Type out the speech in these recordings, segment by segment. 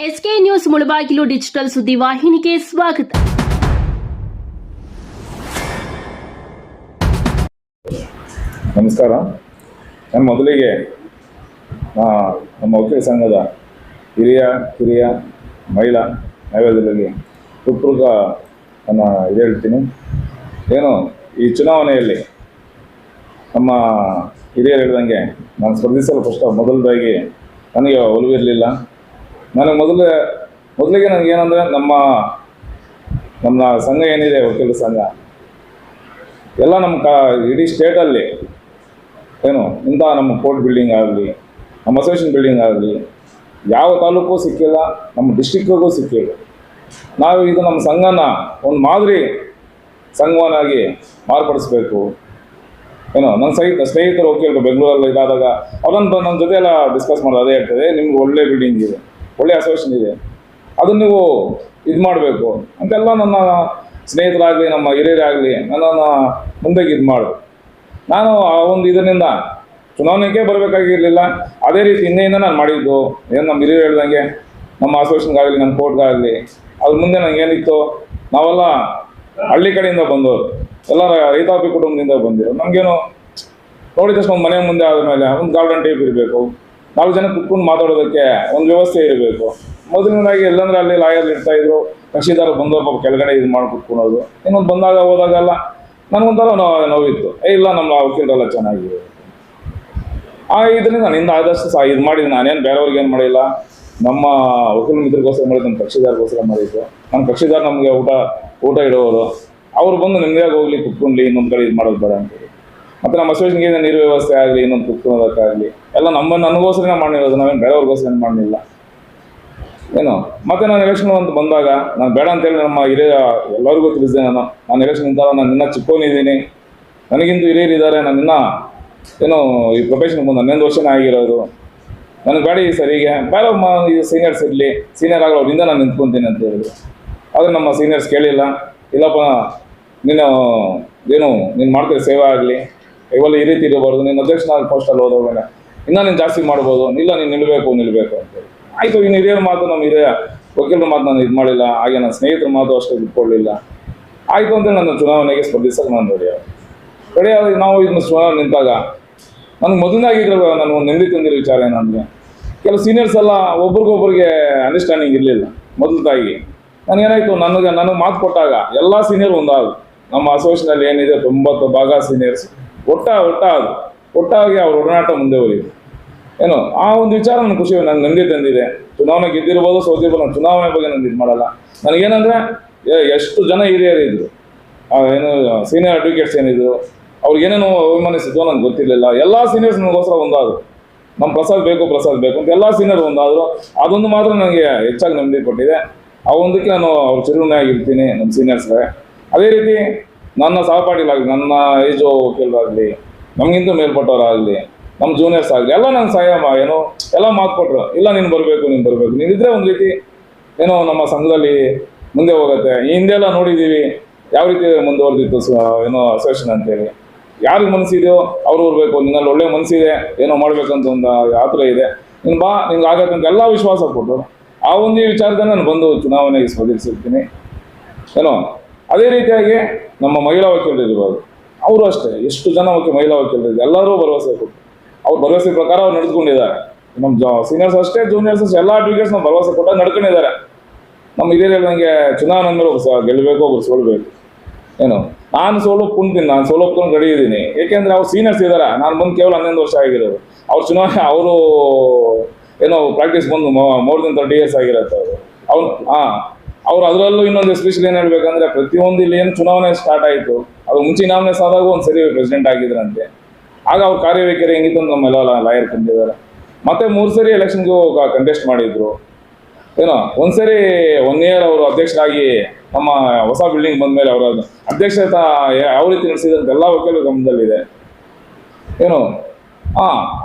SK news Mulbagal digital ಸುದ್ದಿವಾಹಿನಿಗೆ ಸ್ವಾಗತ. ನಮಸ್ಕಾರ. ನಾನು ಮೊದಲಿಗೆ ನಮ್ಮ ವಕೀಲ ಸಂಘದ ಹಿರಿಯ ಕಿರಿಯ ಮಹಿಳಾ ನ್ಯಾಯವಾದಿಗಳಿಗೆ ಹೃತ್ಪೂರ್ವಕ ಇದು ಹೇಳ್ತೀನಿ. ಏನು ಈ ಚುನಾವಣೆಯಲ್ಲಿ ನಮ್ಮ ಹಿರಿಯರು ಹೇಳ್ದಂಗೆ ನಾನು ಸ್ಪರ್ಧಿಸಲು ಮೊದಲದಾಗಿ ನನಗೆ ಒಲವಿರಲಿಲ್ಲ. ನನಗೆ ಮೊದಲಿಗೆ ನನಗೇನೆಂದರೆ ನಮ್ಮ ಸಂಘ ಏನಿದೆ ವಕೀಲ ಸಂಘ ಎಲ್ಲ ನಮ್ಮ ಇಡೀ ಸ್ಟೇಟಲ್ಲಿ ಏನು ಇಂಥ ನಮ್ಮ ಕೋರ್ಟ್ ಬಿಲ್ಡಿಂಗ್ ಆಗಲಿ, ನಮ್ಮ ಅಸೋಸಿಯೇಷನ್ ಬಿಲ್ಡಿಂಗ್ ಆಗಲಿ ಯಾವ ತಾಲೂಕು ಸಿಕ್ಕಿಲ್ಲ, ನಮ್ಮ ಡಿಸ್ಟಿಕ್ಕಿಗೂ ಸಿಕ್ಕಿಲ್ಲ. ನಾವು ಇದು ನಮ್ಮ ಸಂಘನ ಒಂದು ಮಾದರಿ ಸಂಘವನ್ನಾಗಿ ಮಾರ್ಪಡಿಸ್ಬೇಕು. ಏನೋ ನನ್ನ ಸ್ನೇಹಿತರು ವಕೀಲರು ಬೆಂಗಳೂರಲ್ಲಿ ಇದಾದಾಗ ಅವರನ್ನು ನನ್ನ ಜೊತೆ ಎಲ್ಲ ಡಿಸ್ಕಸ್ ಮಾಡೋದು ಅದೇ ಹೇಳ್ತದೆ, ನಿಮ್ಗೆ ಒಳ್ಳೆ ಬಿಲ್ಡಿಂಗ್ ಇದೆ, ಒಳ್ಳೆ ಅಸೋಸಿಯೇಷನ್ ಇದೆ, ಅದನ್ನು ನೀವು ಇದು ಮಾಡಬೇಕು ಅಂತೆಲ್ಲ ನನ್ನ ಸ್ನೇಹಿತರಾಗಲಿ ನಮ್ಮ ಹಿರಿಯರಾಗಲಿ ನನ್ನನ್ನು ಮುಂದೆಗೆ ಇದು ಮಾಡು. ನಾನು ಆ ಒಂದು ಇದರಿಂದ ಚುನಾವಣೆಗೆ ಬರಬೇಕಾಗಿರಲಿಲ್ಲ. ಅದೇ ರೀತಿ ಹಿಂದೆಯಿಂದ ನಾನು ಮಾಡಿದ್ದು ಏನು ನಮ್ಮ ಹಿರಿಯರು ಹೇಳ್ದಂಗೆ ನಮ್ಮ ಅಸೋಸಿಯೇಷನ್ಗಾಗಲಿ ನಮ್ಮ ಕೋರ್ಟ್ಗಾಗಲಿ ಅದ್ರ ಮುಂದೆ ನನಗೇನಿತ್ತು, ನಾವೆಲ್ಲ ಹಳ್ಳಿ ಕಡೆಯಿಂದ ಬಂದವರು, ಎಲ್ಲ ರೈತಾಪಿ ಕುಟುಂಬದಿಂದ ಬಂದಿರೋ. ನಮಗೇನು ನೋಡಿದ ತಕ್ಷಣ ಒಂದು ಮನೆ ಮುಂದೆ ಆದಮೇಲೆ ಒಂದು ಗಾರ್ಡನ್ ಟೈಪ್ ಇರಬೇಕು, 4 ಜನ ಕುತ್ಕೊಂಡು ಮಾತಾಡೋದಕ್ಕೆ ಒಂದು ವ್ಯವಸ್ಥೆ ಇರಬೇಕು. ಮೊದಲನೇದಾಗಿ ಎಲ್ಲಂದ್ರೆ ಅಲ್ಲಿ ಲಾಯರ್ ಇರ್ತಾಯಿದ್ರು, ಕಕ್ಷಿದಾರ ಬಂದವರು ಪಾಪ ಕೆಳಗಡೆ ಇದು ಮಾಡಿ ಕುತ್ಕೊಳೋದು. ಇನ್ನೊಂದು ಬಂದಾಗ ಹೋದಾಗೆಲ್ಲ ನನಗೊಂಥರ ನೋವಿತ್ತು, ಇಲ್ಲ ನಮ್ಮ ವಕೀಲರೆಲ್ಲ ಚೆನ್ನಾಗಿದೆ. ಇದರಿಂದ ನಾನು ಹಿಂದೆ ಆದಷ್ಟು ಇದು ಮಾಡಿದ್ದು. ನಾನೇನು ಬೇರೆಯವ್ರಿಗೆ ಏನು ಮಾಡಿಲ್ಲ, ನಮ್ಮ ವಕೀಲ ಮಿತ್ರಗೋಸ್ಕರ ಮಾಡಿದ್ದು, ನಮ್ಮ ಕಕ್ಷಿದಾರಗೋಸ್ಕರ ಮಾಡಿದ್ದು. ನಮ್ಮ ಕಕ್ಷಿದಾರ ನಮಗೆ ಊಟ ಇಡೋರು, ಅವ್ರು ಬಂದು ನಿಮ್ಮದಾಗ ಹೋಗ್ಲಿ ಕುತ್ಕೊಂಡ್ಲಿ, ಇನ್ನೊಂದು ಕಡೆ ಇದು ಮಾಡೋದು ಬೇಡ ಅಂತೇಳಿ. ಮತ್ತು ನಮ್ಮ ಅಸೋಸಿಯೇಷನ್ಗೆ ನೀರು ವ್ಯವಸ್ಥೆ ಆಗಲಿ, ಇನ್ನೊಂದು ಕುತ್ಕೊಳ್ಳೋದಕ್ಕಾಗಲಿ ಎಲ್ಲ ನನಗೋಸ್ಕರ ಮಾಡಿರೋದು, ನಾವೇನು ಬೇರೆಯವ್ರಿಗೋಸ್ಕರ ಮಾಡಲಿಲ್ಲ ಏನು. ಮತ್ತು ನಾನು ಎಲೆಕ್ಷನ್ ಅಂತ ಬಂದಾಗ ನಾನು ಬೇಡ ಅಂತೇಳಿ ನಮ್ಮ ಹಿರಿಯ ಎಲ್ಲರಿಗೂ ತಿಳಿಸಿದೆ. ನಾನು ಎಲೆಕ್ಷನ್ ನಿಂತಾಗ ನಾನು ಇನ್ನೂ ಚಿಕ್ಕವನಿದ್ದೀನಿ, ನನಗಿಂತೂ ಹಿರಿಯರಿದ್ದಾರೆ, ನಾನು ಇನ್ನೂ ಏನೋ ಈ ಪ್ರೊಫೆಷನ್ಗೆ ಬಂದು 11 ವರ್ಷನೇ ಆಗಿರೋದು. ನನಗೆ ಬೇಡ ಈ ಸರಿಗೆ ಬೇರೆ ಸೀನಿಯರ್ಸ್ ಇರಲಿ, ಸೀನಿಯರ್ ಆಗಲಿ ಅವರಿಂದ ನಾನು ನಿಂತ್ಕೊತೀನಿ ಅಂತ ಹೇಳಿದ್ರು. ಆದರೆ ನಮ್ಮ ಸೀನಿಯರ್ಸ್ ಕೇಳಿಲ್ಲ, ಇಲ್ಲಪ್ಪ ನೀನು ಮಾಡ್ತೀವಿ ಸೇವೆ ಆಗಲಿ, ಇವೆಲ್ಲ ಈ ರೀತಿ ಇರಬಾರ್ದು, ನೀನು ಅಧ್ಯಕ್ಷನಾಗಿ ಪೋಸ್ಟಲ್ಲಿ ಹೋದೋಗಲ್ಲ, ಇನ್ನೂ ನೀನು ಜಾಸ್ತಿ ಮಾಡ್ಬೋದು, ಇಲ್ಲ ನೀನು ನಿಲ್ಲಬೇಕು ಅಂತೇಳಿ. ಆಯಿತು, ಇನ್ನು ಹಿರಿಯರ ಮಾತು, ನಮ್ಮ ಹಿರಿಯ ವಕೀಲರ ಮಾತು ನಾನು ಇದು ಮಾಡಿಲ್ಲ, ಹಾಗೆ ನನ್ನ ಸ್ನೇಹಿತರ ಮಾತು ಅಷ್ಟೇ ಬಿಟ್ಕೊಳ್ಳಿಲ್ಲ. ಆಯಿತು ಅಂತ ನನ್ನ ಚುನಾವಣೆಗೆ ಸ್ಪರ್ಧಿಸಕ್ಕೆ ನಾನು ರೆಡಿಯಾಗಿ ನಾವು ಇದನ್ನು ಚುನಾವಣೆ ನಿಂತಾಗ ನನಗೆ ಮೊದಲನೇಗಿರೋ ನಾನು ಒಂದು ನೆಮ್ಮದಿ ತಂದಿರೋ ವಿಚಾರ ಏನಂದರೆ, ಕೆಲವು ಸೀನಿಯರ್ಸ್ ಎಲ್ಲ ಒಬ್ರಿಗೊಬ್ರಿಗೆ ಅಂಡರ್ಸ್ಟ್ಯಾಂಡಿಂಗ್ ಇರಲಿಲ್ಲ. ಮೊದಲದಾಗಿ ನನಗೇನಾಯಿತು, ನನಗೆ ಮಾತು ಕೊಟ್ಟಾಗ ಎಲ್ಲ ಸೀನಿಯರ್ ಒಂದಾದ್ರು. ನಮ್ಮ ಅಸೋಸಿಯೇಷನಲ್ಲಿ ಏನಿದೆ 90 ಭಾಗ ಸೀನಿಯರ್ಸ್ ಒಟ್ಟಾಗಿ ಅವ್ರ ಒಡನಾಟ ಮುಂದೆ ಹೋಗಿದೆ. ಏನು ಆ ಒಂದು ವಿಚಾರ ನನಗೆ ಖುಷಿ, ನನಗೆ ನೆಮ್ಮದಿ ತಂದಿದೆ. ಚುನಾವಣೆ ಗೆದ್ದಿರ್ಬೋದು, ಸೋತಿರ್ಬೋದು, ನಾನು ಚುನಾವಣೆ ಬಗ್ಗೆ ನಾನು ಇದು ಮಾಡಲ್ಲ. ನನಗೇನಂದರೆ ಎಷ್ಟು ಜನ ಹಿರಿಯರು ಇದ್ದರು, ಏನು ಸೀನಿಯರ್ ಅಡ್ವೊಕೇಟ್ಸ್ ಏನಿದ್ರು, ಅವ್ರಿಗೇನೇನು ಅಭಿಮಾನಿಸಿದ್ವೋ ನನಗೆ ಗೊತ್ತಿರಲಿಲ್ಲ. ಎಲ್ಲ ಸೀನಿಯರ್ಸ್ ನನಗೋಸ್ಕರ ಒಂದಾದರು. ನಮ್ಮ ಪ್ರಸಾದ್ ಬೇಕು ಅಂತ ಎಲ್ಲ ಸೀನಿಯರ್ ಒಂದಾದರು. ಅದೊಂದು ಮಾತ್ರ ನನಗೆ ಹೆಚ್ಚಾಗಿ ನೆಮ್ಮದಿ ಕೊಟ್ಟಿದೆ. ಆ ಒಂದಕ್ಕೆ ನಾನು ಅವ್ರ ಚಿರುಣೆಯಾಗಿರ್ತೀನಿ ನಮ್ಮ ಸೀನಿಯರ್ಸ್ಗೆ. ಅದೇ ರೀತಿ ನನ್ನ ಸಹಪಾಠಿಗಳಾಗಲಿ, ನನ್ನ ಏಜು ವಕೀಲರಾಗಲಿ, ನಮಗಿಂತ ಮೇಲ್ಪಟ್ಟವರಾಗಲಿ, ನಮ್ಮ ಜೂನಿಯರ್ಸ್ ಆಗಲಿ ಎಲ್ಲ ನನ್ನ ಸಹಾಯ ಎಲ್ಲ ಮಾತು ಕೊಟ್ಟರು, ಇಲ್ಲ ನೀನು ಬರಬೇಕು, ನೀನಿದ್ರೆ ಒಂದು ರೀತಿ ಏನೋ ನಮ್ಮ ಸಂಘದಲ್ಲಿ ಮುಂದೆ ಹೋಗುತ್ತೆ. ಈ ಹಿಂದೆ ಎಲ್ಲ ನೋಡಿದ್ದೀವಿ ಯಾವ ರೀತಿ ಮುಂದುವರೆದಿತ್ತು ಅಸೋಸಿಯೇಷನ್ ಅಂತೇಳಿ. ಯಾರಿಗೆ ಮನಸ್ಸಿದೆಯೋ ಅವ್ರು ಬರಬೇಕು, ನಿನ್ನಲ್ಲಿ ಒಳ್ಳೆ ಮನಸ್ಸಿದೆ, ಏನೋ ಮಾಡಬೇಕಂತ ಒಂದು ಆತರ ಇದೆ, ನಿನ್ಗೆ ಆಗತ್ತಂತ ಎಲ್ಲ ವಿಶ್ವಾಸ ಕೊಟ್ಟರು. ಆ ಒಂದು ವಿಚಾರದಲ್ಲಿ ನಾನು ಬಂದು ಚುನಾವಣೆಗೆ ಸ್ಪರ್ಧಿಸಿರ್ತೀನಿ. ಅದೇ ರೀತಿಯಾಗಿ ನಮ್ಮ ಮಹಿಳಾ ವಕೀಲರು ಇರ್ಬೋದು, ಅವರು ಅಷ್ಟೇ ಎಷ್ಟು ಜನ ಮಹಿಳಾ ವಕೀಲರು ಎಲ್ಲರೂ ಭರವಸೆ ಕೊಟ್ಟು ಅವ್ರ ಭರವಸೆ ಪ್ರಕಾರ ಅವ್ರು ನಡೆದುಕೊಂಡಿದ್ದಾರೆ. ನಮ್ಮ ಸೀನಿಯರ್ಸ್ ಅಷ್ಟೇ, ಜೂನಿಯರ್ಸ್ ಅಷ್ಟೇ, ಎಲ್ಲ ಅಡ್ವೊಕೇಟ್ಸ್ ನಾವು ಭರವಸೆ ಕೊಟ್ಟಾಗ ನಡ್ಕೊಂಡಿದ್ದಾರೆ. ನಮ್ಮ ಹಿರಿಯರು ನನಗೆ ಚುನಾವಣೆ ಮೇಲೆ ಗೆಲ್ಲಬೇಕು, ಒಬ್ರು ಸೋಲ್ಬೇಕು. ನಾನು ಸೋಲೊಪ್ಕೊಂಡು ರೆಡಿ ಇದ್ದೀನಿ. ಏಕೆಂದರೆ ಅವ್ರು ಸೀನಿಯರ್ಸ್ ಇದ್ದಾರೆ, ನಾನು ಬಂದು ಕೇವಲ 11 ವರ್ಷ ಆಗಿರೋದು. ಅವ್ರ ಚುನಾವಣೆ ಅವರು ಪ್ರಾಕ್ಟೀಸ್ ಬಂದು ಮೋರ್ ದೆನ್ 30 years ಆಗಿರುತ್ತೆ ಅವ್ರು ಅದರಲ್ಲೂ ಇನ್ನೊಂದು ಎಸ್ಪೆಷಲಿ ಏನು ಹೇಳ್ಬೇಕಂದ್ರೆ, ಪ್ರತಿಯೊಂದು ಇಲ್ಲಿ ಏನು ಚುನಾವಣೆ ಸ್ಟಾರ್ಟ್ ಆಯಿತು, ಅದು ಮುಂಚೆ ನಾಮಿನೇಷನ್ ಆದಾಗ ಒಂದು ಸರಿ ಪ್ರೆಸಿಡೆಂಟ್ ಆಗಿದ್ರಂತೆ. ಆಗ ಅವ್ರ ಕಾರ್ಯವೈಖರಿ ಹೆಂಗಿತ್ತು ಅಂತ ನಮ್ಮೆಲ್ಲ ಲಾಯರ್ ಕಂಡಿದ್ದಾರೆ. ಮತ್ತೆ 3 ಸರಿ ಎಲೆಕ್ಷನ್ಗೂ ಕಂಟೆಸ್ಟ್ ಮಾಡಿದ್ರು. ಒಂದು ಸರಿ 1 year ಅವರು ಅಧ್ಯಕ್ಷರಾಗಿ ನಮ್ಮ ಹೊಸ ಬಿಲ್ಡಿಂಗ್ ಬಂದ ಮೇಲೆ ಅವರ ಅಧ್ಯಕ್ಷತೆ ಯಾವ ರೀತಿ ನಡೆಸಿದಂತೆ ಎಲ್ಲ ವಕೀಲರ ಗಮನದಲ್ಲಿದೆ.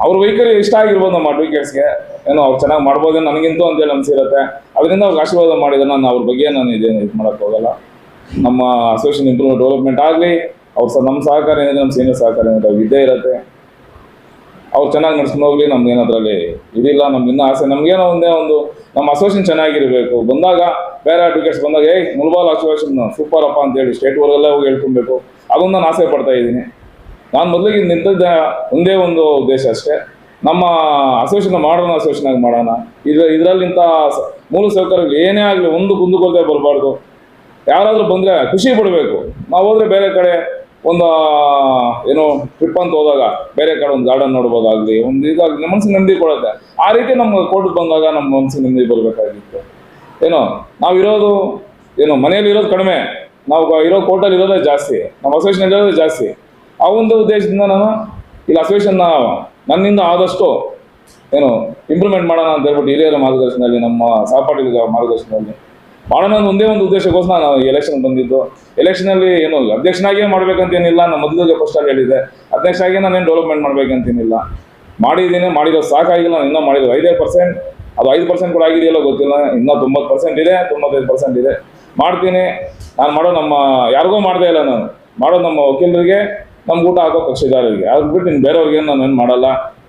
ಅವ್ರ ವೈಖರಿ ಇಷ್ಟ ಆಗಿರ್ಬೋದು ನಮ್ಮ ಅಡ್ವೊಕೇಟ್ಸ್ಗೆ. ಅವ್ರು ಚೆನ್ನಾಗಿ ಮಾಡ್ಬೋದೇನೋ ನನಗಿಂತೂ ಅಂತೇಳಿ ಅನಿಸಿರುತ್ತೆ. ಅದರಿಂದ ಅವ್ರಿಗೆ ಆಶೀರ್ವಾದ ಮಾಡಿದ್ರೆ ನಾನು ಅವ್ರ ಬಗ್ಗೆ ನಾನು ಇದೇನು ಇದು ಮಾಡೋಕ್ಕೆ ಹೋಗಲ್ಲ. ನಮ್ಮ ಅಸೋಸಿಯೇಷನ್ ಡೆವಲಪ್ಮೆಂಟ್ ಆಗಲಿ, ನಮ್ಮ ಸಹಕಾರ ಏನಿದೆ, ನಮ್ಮ ಸೀನಿಯರ್ ಸಹಕಾರ ಏನಿದೆ ಇದ್ದೇ ಇರುತ್ತೆ. ಅವ್ರು ಚೆನ್ನಾಗಿ ನಡ್ಸ್ಕೊಂಡು ಹೋಗ್ಲಿ, ನಮ್ಗೇನು ಅದರಲ್ಲಿ ಇದಿಲ್ಲ. ನಮ್ಗಿನ್ನ ಆಸೆ, ನಮ್ಗೇನೋ ಒಂದೇ ಒಂದು ನಮ್ಮ ಅಸೋಸಿಯೇಷನ್ ಚೆನ್ನಾಗಿರಬೇಕು. ಬಂದಾಗ ಬೇರೆ ಅಡ್ವೊಕೇಟ್ಸ್ ಬಂದಾಗ ಮುಲ್ಬಾಲ್ ಅಸೋಸಿಯೇಷನ್ ಸೂಪರ್ ಅಪ್ಪ ಅಂತೇಳಿ ಸ್ಟೇಟ್ವರೆಲ್ಲ ಹೋಗಿ ಹೇಳ್ಕೊಬೇಕು, ಅದೊಂದು ನಾನು ಆಸೆ ಪಡ್ತಾ ಇದ್ದೀನಿ. ನಾನು ಮೊದಲಿಗೆ ನಿಂತಿದ್ದ ಒಂದೇ ಒಂದು ಉದ್ದೇಶ ಅಷ್ಟೇ, ನಮ್ಮ ಅಸೋಸಿಯೇಷನ್ ಮಾಡೋಣ, ಅಸೋಸಿಯೇಷನ್ ಆಗಿ ಮಾಡೋಣ. ಇದರಲ್ಲಿಂಥ ಮೂಲ ಸೌಕರ್ಯಗಳು ಏನೇ ಆಗಲಿ ಒಂದು ಕುಂದುಕೊರತೆ ಬರಬಾರ್ದು. ಯಾರಾದರೂ ಬಂದರೆ ಖುಷಿ ಪಡಬೇಕು. ನಾವು ಹೋದರೆ ಬೇರೆ ಕಡೆ ಒಂದು ಏನೋ ಟ್ರಿಪ್ ಅಂತ ಹೋದಾಗ ಬೇರೆ ಕಡೆ ಒಂದು ಗಾರ್ಡನ್ ನೋಡ್ಬೋದಾಗಲಿ, ಒಂದು ಇದಾಗಲಿ ಮನಸ್ಸಿಗೆ ನೆಮ್ಮದಿ ಕೊಡುತ್ತೆ. ಆ ರೀತಿ ನಮ್ಮ ಕೋರ್ಟ್ಗೆ ಬಂದಾಗ ನಮ್ಮ ಮನಸ್ಸಿಗೆ ನೆಮ್ಮದಿ ಬರಬೇಕಾಗಿತ್ತು. ಏನೋ ನಾವಿರೋದು ಏನೋ ಮನೆಯಲ್ಲಿ ಇರೋದು ಕಡಿಮೆ, ನಾವು ಇರೋ ಕೋರ್ಟಲ್ಲಿ ಇರೋದೇ ಜಾಸ್ತಿ, ನಮ್ಮ ಅಸೋಸಿಯೇಷನ್ ಇರೋದೇ ಜಾಸ್ತಿ. ಆ ಒಂದು ಉದ್ದೇಶದಿಂದ ನಾನು ಇಲ್ಲಿ ಅಸೋಸಿಯೇಷನ್ನ ನನ್ನಿಂದ ಆದಷ್ಟು ಏನು ಇಂಪ್ರೂವ್ಮೆಂಟ್ ಮಾಡೋಣ ಅಂತ ಹೇಳ್ಬಿಟ್ಟು ಹಿರಿಯರ ಮಾರ್ಗದರ್ಶನದಲ್ಲಿ, ನಮ್ಮ ಸಹಪಾಠಿಗಳ ಮಾರ್ಗದರ್ಶನದಲ್ಲಿ ಮಾಡೋಣ ಅನ್ನೋ ಒಂದೇ ಒಂದು ಉದ್ದೇಶಕ್ಕೋಸ್ಕರ ನಾನು ಎಲೆಕ್ಷನ್ ಬಂದಿದ್ದು. ಎಲೆಕ್ಷನಲ್ಲಿ ಏನು ಅಧ್ಯಕ್ಷನಾಗಿಯೇ ಮಾಡ್ಬೇಕಂತೇನಿಲ್ಲ, ನಾನು ಮೊದಲಿಗೆ ಫಸ್ಟಲ್ಲಿ ಹೇಳಿದ್ದೆ, ಅಧ್ಯಕ್ಷನಾಗಿಯೇ ನಾನೇನು ಡೆವಲಪ್ಮೆಂಟ್ ಮಾಡ್ಬೇಕಂತೇನಿಲ್ಲ. ಮಾಡಿದ್ದೀನಿ, ಮಾಡಿರೋದು ಸಾಕಾಗಿಲ್ಲ, ನಾನು ಇನ್ನೂ ಮಾಡಿರೋದು 5%. ಅದು 5% ಕೂಡ ಆಗಿದೆಯಲ್ಲ ಗೊತ್ತಿಲ್ಲ, ಇನ್ನೂ 90% ಇದೆ, 95% ಇದೆ. ಮಾಡ್ತೀನಿ. ನಾನು ಮಾಡೋ ನಮ್ಮ ಯಾರಿಗೂ ಮಾಡದೇ ಇಲ್ಲ, ನಾನು ಮಾಡೋದು ನಮ್ಮ ವಕೀಲರಿಗೆ, ನಮ್ಮ ಊಟ ಹಾಕೋ ಕಕ್ಷಿದಾರರಿಗೆ. ಅದು ಬಿಟ್ಟು ಇನ್ನು ಬೇರೆಯವ್ರಿಗೆ ನಾನು ಏನು ಮಾಡಲ್ಲ.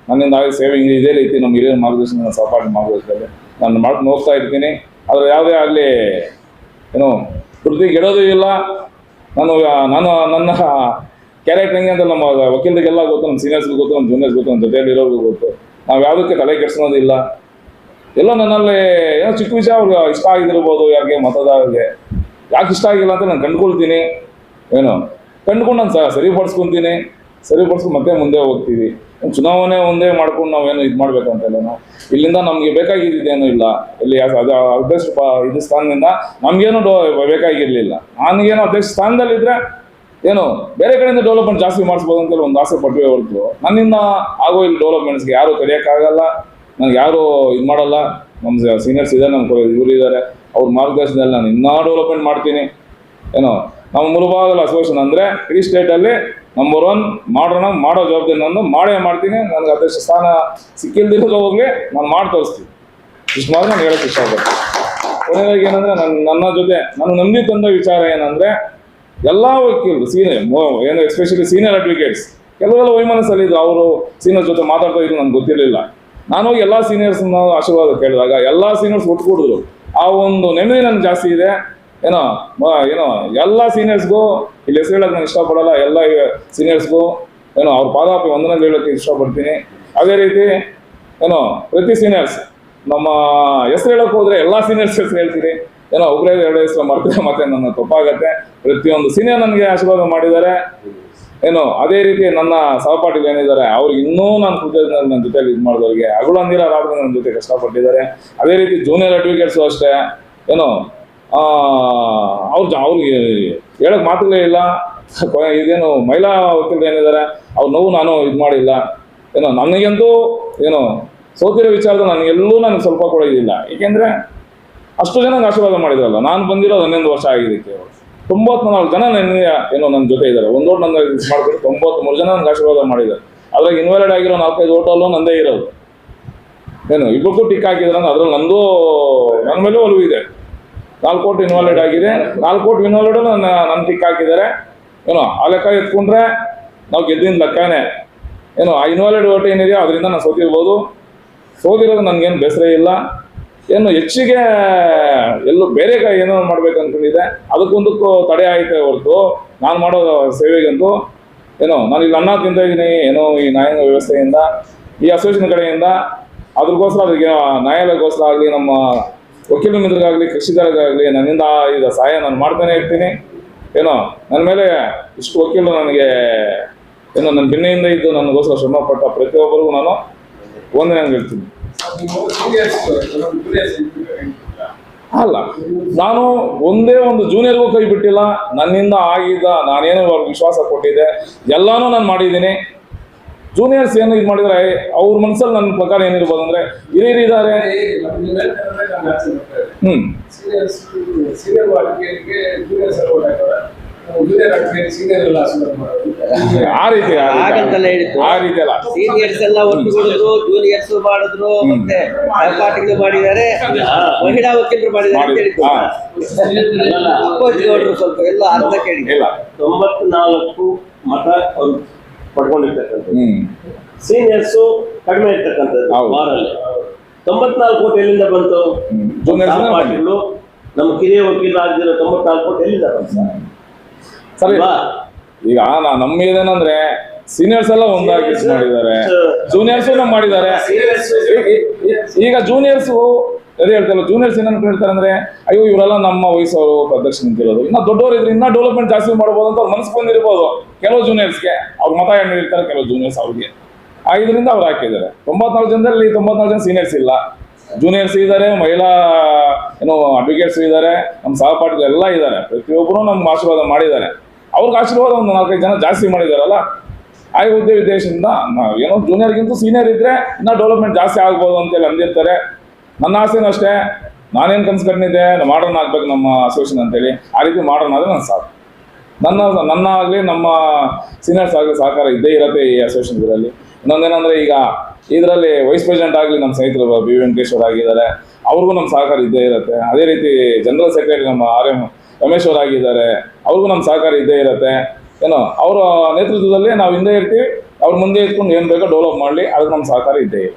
ನನ್ನಿಂದ ಆಗಿ ಸೇವಿಂಗ್ ಇದೇ ರೀತಿ ನಮ್ಮ ಹಿರಿಯರ ಮಾರ್ಗದರ್ಶನ ಸಹಪಾಠಿ ಮಾರ್ಗದರ್ಶನದಲ್ಲಿ ನಾನು ಮಾಡ್ಕೊಂಡು ಹೋಗ್ತಾ ಇರ್ತೀನಿ. ಆದರೆ ಯಾವುದೇ ಆಗಲಿ ಏನು ವೃತ್ತಿಗೆ ಇಡೋದು ಇಲ್ಲ. ನಾನು ನನ್ನ ಕ್ಯಾರೆಕ್ಟರ್ ಹೆಂಗೆ ಅಂತ ನಮ್ಮ ವಕೀಲರಿಗೆಲ್ಲ ಗೊತ್ತು, ನಮ್ಮ ಸೀನಿಯರ್ಸ್ಗೂ ಗೊತ್ತು, ನಮ್ಮ ಜೂನಿಯರ್ಸ್ ಗೊತ್ತು, ನಮ್ಮ ಜೊತೆಯಲ್ಲಿ ಇರೋರಿಗೂ ಗೊತ್ತು. ನಾವು ಯಾವುದಕ್ಕೆ ತಲೆ ಕೆಡಿಸೋದಿಲ್ಲ. ಎಲ್ಲ ನನ್ನಲ್ಲಿ ಏನೋ ಚಿಕ್ಕ ವಿಷಯ ಅವ್ರಿಗೆ ಇಷ್ಟ ಆಗಿರ್ಬೋದು, ಯಾರಿಗೆ ಮತದಾರರಿಗೆ ಯಾಕೆ ಇಷ್ಟ ಆಗಿಲ್ಲ ಅಂತ ನಾನು ಕಂಡುಕೊಳ್ತೀನಿ. ಏನೋ ಕಂಡುಕೊಂಡು ನಾನು ಸರಿಪಡಿಸ್ಕೊತೀನಿ, ಸರಿಪಡಿಸ್ಕೊಂಡು ಮತ್ತೆ ಮುಂದೆ ಹೋಗ್ತೀವಿ. ಚುನಾವಣೆ ಒಂದೇ ಮಾಡ್ಕೊಂಡು ನಾವೇನು ಇದು ಮಾಡ್ಬೇಕಂತಲ್ಲ. ನಾವು ಇಲ್ಲಿಂದ ನಮಗೆ ಬೇಕಾಗಿದ್ದೇನೂ ಇಲ್ಲ. ಇಲ್ಲಿ ಅದು ಅಧ್ಯಕ್ಷ ಇದು ಸ್ಥಾನದಿಂದ ನಮಗೇನು ಬೇಕಾಗಿರಲಿಲ್ಲ. ನನಗೇನು ಅಧ್ಯಕ್ಷ ಸ್ಥಾನದಲ್ಲಿದ್ದರೆ ಏನು ಬೇರೆ ಕಡೆಯಿಂದ ಡೆವಲಪ್ಮೆಂಟ್ ಜಾಸ್ತಿ ಮಾಡಿಸ್ಬೋದು ಅಂತೇಳಿ ಒಂದು ಆಸೆ ಪಟ್ವೇ ಹೊರತು ನನ್ನಿಂದ ಆಗೋ ಇಲ್ಲಿ ಡೆವಲಪ್ಮೆಂಟ್ಸ್ಗೆ ಯಾರೂ ಕರೆಯೋಕ್ಕಾಗಲ್ಲ, ನನಗೆ ಯಾರೂ ಇದು ಮಾಡಲ್ಲ. ನಮ್ಮ ಸೀನಿಯರ್ಸ್ ಇದ್ದಾರೆ, ನಮ್ಮ ಇವರು ಇದ್ದಾರೆ, ಅವ್ರ ಮಾರ್ಗದರ್ಶನದಲ್ಲಿ ನಾನು ಇನ್ನೂ ಡೆವಲಪ್ಮೆಂಟ್ ಮಾಡ್ತೀನಿ. ಏನೋ ನಮ್ಮ ಮುಳುಬಾಗಲ ಅಸೋಸಿಯೇಷನ್ ಅಂದರೆ ಇಡೀ ಸ್ಟೇಟಲ್ಲಿ ನಂಬರ್ 1 ಮಾಡೋಣ, ಮಾಡೋ ಜವಾಬ್ದಾರಿ ನಾನು ಮಾಡೇ ಮಾಡ್ತೀನಿ. ನನಗೆ ಅಧ್ಯಕ್ಷ ಸ್ಥಾನ ಸಿಕ್ಕಿಲ್ದಿರೋ ಹೋಗಲಿ, ನಾನು ಮಾಡಿ ತೋರಿಸ್ತೀನಿ. ಇಷ್ಟು ಮಾತ್ರ ನಾನು ಹೇಳೋಕ್ಕೆ ಇಷ್ಟಪಡ್ತೀನಿ. ಕೊನೆಯದಾಗಿ ಏನಂದರೆ ನನ್ನ ಜೊತೆ ನಾನು ನಂಬಿ ತಂದ ವಿಚಾರ ಏನಂದರೆ, ಎಲ್ಲ ವಕೀಲರು ಏನು ಎಸ್ಪೆಷಲಿ ಸೀನಿಯರ್ ಅಡ್ವೊಕೇಟ್ಸ್ ಕೆಲವೆಲ್ಲ ವೈಮನಸ್ಸಲ್ಲಿದ್ದು ಅವರು ಸೀನಿಯರ್ಸ್ ಜೊತೆ ಮಾತಾಡ್ತಾ ಇದ್ದು ನನಗೆ ಗೊತ್ತಿರಲಿಲ್ಲ. ನಾನು ಹೋಗಿ ಎಲ್ಲ ಸೀನಿಯರ್ಸ್ನ ಆಶೀರ್ವಾದ ಕೇಳಿದಾಗ ಎಲ್ಲ ಸೀನಿಯರ್ಸ್ ಒಟ್ಟುಕೊಡಿದ್ರು. ಆ ಒಂದು ನೆಮ್ಮದಿ ನನಗೆ ಜಾಸ್ತಿ ಇದೆ. ಏನೋ ಎಲ್ಲ ಸೀನಿಯರ್ಸ್ಗೂ ಇಲ್ಲಿ ಹೆಸರು ಹೇಳೋಕೆ ನಾನು ಇಷ್ಟಪಡಲ್ಲ. ಎಲ್ಲ ಸೀನಿಯರ್ಸ್ಗೂ ಏನೋ ಅವ್ರ ಪಾದಾಪಿ ವಂದನೆಗಳು ಹೇಳೋಕ್ಕೆ ಇಷ್ಟಪಡ್ತೀನಿ. ಅದೇ ರೀತಿ ಏನೋ ಪ್ರತಿ ಸೀನಿಯರ್ಸ್ ನಮ್ಮ ಹೆಸರು ಹೇಳೋಕೆ ಹೋದರೆ ಎಲ್ಲ ಸೀನಿಯರ್ಸ್ ಹೆಸರು ಹೇಳ್ತೀನಿ. ಏನೋ ಒಬ್ಬರೇ 2 ಹೆಸರು ಮಾಡ್ತಾರೆ, ಮತ್ತೆ ನನ್ನ ತಪ್ಪಾಗತ್ತೆ. ಪ್ರತಿಯೊಂದು ಸೀನಿಯರ್ ನನಗೆ ಆಶೀರ್ವಾದ ಮಾಡಿದ್ದಾರೆ. ಏನೋ ಅದೇ ರೀತಿ ನನ್ನ ಸಹಪಾಠಿಗಳು ಏನಿದ್ದಾರೆ ಅವ್ರಿಗೆ ಇನ್ನೂ ನಾನು ಕೃತಜ್ಞತೆ, ನನ್ನ ಜೊತೆಲಿ ಇದು ಮಾಡಿದವ್ರಿಗೆ ಹಗಲು ಅಂದಿರ ರಾತ್ರಿ ನನ್ನ ಜೊತೆ ಕಷ್ಟಪಟ್ಟಿದ್ದಾರೆ. ಅದೇ ರೀತಿ ಜೂನಿಯರ್ ಅಡ್ವೊಕೇಟ್ಸು ಅಷ್ಟೇ. ಏನೋ ಅವ್ರಿಗೆ ಹೇಳೋಕೆ ಮಾತುಗಳೇ ಇಲ್ಲ. ಇದೇನು ಮಹಿಳಾ ವಕೀಲರು ಏನಿದ್ದಾರೆ ಅವ್ರ ನೋವು ನಾನು ಇದು ಮಾಡಿಲ್ಲ. ಏನೋ ನನಗಂತೂ ಏನೋ ಸೋತಿರೋ ವಿಚಾರದ ನನಗೆಲ್ಲೂ ನನಗೆ ಸ್ವಲ್ಪ ಕೂಡ ಇದಿಲ್ಲ. ಏಕೆಂದರೆ ಅಷ್ಟು ಜನ ಆಶೀರ್ವಾದ ಮಾಡಿದ್ರಲ್ಲ. ನಾನು ಬಂದಿರೋದು 11 ವರ್ಷ ಆಗಿದ್ದಕ್ಕೆ 94 ಜನ ಏನೋ ನನ್ನ ಜೊತೆ ಇದ್ದಾರೆ. ಒಂದು ಓಟ್ ನನ್ನ ಮಾಡ್ಬಿಟ್ಟು 93 ಜನ ನನಗೆ ಆಶೀರ್ವಾದ ಮಾಡಿದ್ದಾರೆ. ಅದ್ರಾಗ ಇನ್ವ್ಯಾಲಿಡ್ ಆಗಿರೋ 4-5 ಓಟಲ್ಲೂ ನಂದೇ ಇರೋದು. ಏನು ಇಬ್ಬರಿಗೂ ಟಿಕ್ ಹಾಕಿದ್ರೆ ಅದ್ರಲ್ಲಿ ನನ್ನ ಮೇಲೂ ಒಲವು ಇದೆ. 4 ಓಟ್ ಇನ್ವಾಲಿಡ್ ಆಗಿದೆ, 4 ಓಟ್ ಇನ್ವಾಲಿಡ್ ನನ್ನ ಟಿಕ್ ಹಾಕಿದ್ದಾರೆ. ಏನೋ ಆ ಲೆಕ್ಕ ಎತ್ಕೊಂಡ್ರೆ ನಾವು ಗೆದ್ದಿನ ಲೆಕ್ಕನೇ. ಏನೋ ಆ ಇನ್ವಾಲಿಡ್ ಓಟ್ ಏನಿದೆಯೋ ಅದರಿಂದ ನಾನು ಸೋತಿರ್ಬೋದು. ಸೋತಿರೋದು ನನಗೇನು ಬೇಸರ ಇಲ್ಲ. ಏನು ಹೆಚ್ಚಿಗೆ ಎಲ್ಲೂ ಬೇರೆ ಏನೋ ಮಾಡ್ಬೇಕು ಅಂದ್ಕೊಂಡಿದ್ದೆ, ಅದಕ್ಕೊಂದಕ್ಕೂ ತಡೆ ಆಯ್ತೆ ಹೊರತು ನಾನು ಮಾಡೋ ಸೇವೆಗಂತೂ ಏನೋ ನಾನು ಇಲ್ಲಿ ಅನ್ನ ತಿಂತ ಇದ್ದೀನಿ. ಏನೋ ಈ ನ್ಯಾಯಾಂಗ ವ್ಯವಸ್ಥೆಯಿಂದ, ಈ ಅಸೋಸಿಯೇಷನ್ ಕಡೆಯಿಂದ ಅದ್ರಗೋಸ್ಕರ ಅದಕ್ಕೆ ನ್ಯಾಯಾಲಯಕ್ಕೋಸ್ಕರ ಆಗಲಿ, ನಮ್ಮ ವಕೀಲ ಮಿತ್ರರಿಗಾಗಲಿ, ಕೃಷಿಕರಿಗಾಗಲಿ ನನ್ನಿಂದ ಈಗ ಸಹಾಯ ನಾನು ಮಾಡ್ತಾನೆ ಇರ್ತೀನಿ. ಏನೋ ನನ್ನ ಮೇಲೆ ಇಷ್ಟು ವಕೀಲರು ನನಗೆ ಏನೋ ನನ್ನ ಬೆನ್ನೆಯಿಂದ ಇದ್ದು ನನಗೋಸ್ಕರ ಶ್ರಮಪಟ್ಟ ಪ್ರತಿಯೊಬ್ಬರಿಗೂ ನಾನು ವಂದನೆ ಹೇಳ್ತೀನಿ. ಅಲ್ಲ, ನಾನು ಒಂದೇ ಒಂದು ಜೂನಿಯರ್ಗೂ ಕೈ ಬಿಟ್ಟಿಲ್ಲ. ನನ್ನಿಂದ ಆಗಿದ್ದ ನಾನೇನು ಅವ್ರಿಗೆ ವಿಶ್ವಾಸ ಕೊಟ್ಟಿದ್ದೆ ಎಲ್ಲಾನು ನಾನು ಮಾಡಿದ್ದೀನಿ. ಜೂನಿಯರ್ಸ್ ಏನು ಇದು ಮಾಡಿದರೆ ಅವ್ರ ಮನಸ್ಸಲ್ಲಿ ನನ್ನ ಪ್ರಕಾರ ಏನಿರ್ಬೋದು ಅಂದರೆ ಹಿರಿಯರಿದ್ದಾರೆ. ಆ ರೀತಿ ಅಲ್ಲ, ಸೀನಿಯರ್ಸ್ ಎಲ್ಲ ಒಟ್ಟುಗೂಡಿದ್ರು, ಜೂನಿಯರ್ಸ್ ಮಾಡಿದ್ರು, ಮತ್ತೆ ಸಹಪಾಠಿಗಳು ಮಾಡಿದ್ದಾರೆ, ಮಹಿಳಾ ವಕೀಲರು ಮಾಡಿದ್ದಾರೆ. ಸ್ವಲ್ಪ ಎಲ್ಲ ಅರ್ಥ ಕೇಳಿ 94 ಮತ ಪಡ್ಕೊಂಡಿರ್ತಕ್ಕಂಥ ಸೀನಿಯರ್ಸ್ ಕಡಿಮೆ ಇರ್ತಕ್ಕಂಥದ್ದು ಹೌದು. ಬಾರಲ್ಲಿ 94 ಕೋಟಿ ಎಲ್ಲಿಂದ ಬಂತು? ಜೂನಿಯರ್ಸ್ ಸಹಪಾಠಿಗಳು ನಮ್ಮ ಕಿರಿಯ ವಕೀಲರಾಗಿರೋ 94 ಕೋಟಿ ಎಲ್ಲಿಂದ ಬಂತು ಸರಿ. ಅಲ್ವಾ? ಈಗ ನಮ್ಮ ಇದೇನಂದ್ರೆ ಸೀನಿಯರ್ಸ್ ಎಲ್ಲ ಒಂದಾಗಿ ಮಾಡಿದ್ದಾರೆ, ಜೂನಿಯರ್ಸ್ ಮಾಡಿದ್ದಾರೆ. ಈಗ ಜೂನಿಯರ್ಸ್ ಅದೇ ಹೇಳ್ತಾರೆ, ಜೂನಿಯರ್ಸ್ ಏನಂತ ಹೇಳ್ತಾರೆ ಅಂದ್ರೆ ಅಯ್ಯೋ ಇವರೆಲ್ಲ ನಮ್ಮ ವಯಸ್ಸವರು ಅಧ್ಯಕ್ಷ ನಿಂತಿರೋದು, ಇನ್ನ ದೊಡ್ಡವರು ಇದ್ರೆ ಇನ್ನ ಡೆವಲಪ್ಮೆಂಟ್ ಜಾಸ್ತಿ ಮಾಡ್ಬೋದು ಅಂತ ಅವ್ರ ಮನಸ್ಸು ಬಂದಿರ್ಬೋದು ಕೆಲವು ಜೂನಿಯರ್ಸ್ಗೆ. ಅವ್ರ ಮತ ಹೇಳಿರ್ತಾರೆ ಕೆಲವು ಜೂನಿಯರ್ಸ್ ಅವ್ರಿಗೆ, ಇದರಿಂದ ಅವ್ರು ಹಾಕಿದ್ದಾರೆ. 94 ಜನದಲ್ಲಿ 94 ಜನ ಸೀನಿಯರ್ಸ್ ಇಲ್ಲ, ಜೂನಿಯರ್ಸ್ ಇದ್ದಾರೆ, ಮಹಿಳಾ ಅಡ್ವೊಕೇಟ್ಸ್ ಇದ್ದಾರೆ, ನಮ್ಮ ಸಹಪಾಠಿಗಳು ಎಲ್ಲ ಇದ್ದಾರೆ. ಪ್ರತಿಯೊಬ್ಬರು ನಮ್ಗೆ ಆಶೀರ್ವಾದ ಮಾಡಿದ್ದಾರೆ. ಅವ್ರಿಗೆ ಆಶೀರ್ವಾದ ಒಂದು 4-5 ಜನ ಜಾಸ್ತಿ ಮಾಡಿದಾರಲ್ಲ, ಉದ್ದೇಶದಿಂದ ಏನೋ ಜೂನಿಯರ್ಗಿಂತ ಸೀನಿಯರ್ ಇದ್ರೆ ಇನ್ನೂ ಡೆವಲಪ್ಮೆಂಟ್ ಜಾಸ್ತಿ ಆಗ್ಬೋದು ಅಂತೇಳಿ ಅಂದಿರ್ತಾರೆ. ನನ್ನ ಆಸೆನೂ ಅಷ್ಟೇ, ನಾನೇನು ಕನ್ಸು ಕಂಡಿದ್ದೆ ಮಾಡರ್ನ್ ಆಗ್ಬೇಕು ನಮ್ಮ ಅಸೋಸಿಯೇಷನ್ ಅಂತೇಳಿ, ಆ ರೀತಿ ಮಾಡರ್ನ್ ಆದರೆ ನಾನು ಸಾಕು. ನನ್ನ ಆಗಲಿ ನಮ್ಮ ಸೀನಿಯರ್ಸ್ ಆಗಲಿ ಸಹಕಾರ ಇದ್ದೇ ಇರುತ್ತೆ ಈ ಅಸೋಸಿಯೇಷನ್ ಇದರಲ್ಲಿ. ಇನ್ನೊಂದೇನೆಂದರೆ ಈಗ ಇದರಲ್ಲಿ ವೈಸ್ ಪ್ರೆಸಿಡೆಂಟ್ ಆಗಲಿ ನಮ್ಮ ಸ್ನೇಹಿತರು ಬಿ ವೆಂಕಟೇಶ್ವರ ಆಗಿದ್ದಾರೆ, ಅವ್ರಿಗೂ ನಮ್ಮ ಸಹಕಾರ ಇದ್ದೇ ಇರುತ್ತೆ. ಅದೇ ರೀತಿ ಜನರಲ್ ಸೆಕ್ರೆಟರಿ ನಮ್ಮ ರಮೇಶ್ ಅವರು ಆಗಿದ್ದಾರೆ, ಅವ್ರಿಗೂ ನಮ್ಮ ಸಹಕಾರ ಇದ್ದೇ ಇರುತ್ತೆ. ಅವರ ನೇತೃತ್ವದಲ್ಲಿ ನಾವು ಹಿಂದೆ ಇರ್ತೀವಿ, ಅವ್ರ ಮುಂದೆ ಇಟ್ಕೊಂಡು ಏನು ಬೇಕೋ ಡೆವಲಪ್ ಮಾಡಲಿ, ಅದಕ್ಕೆ ನಮ್ಮ ಸಹಕಾರ ಇದ್ದೇ ಇದೆ.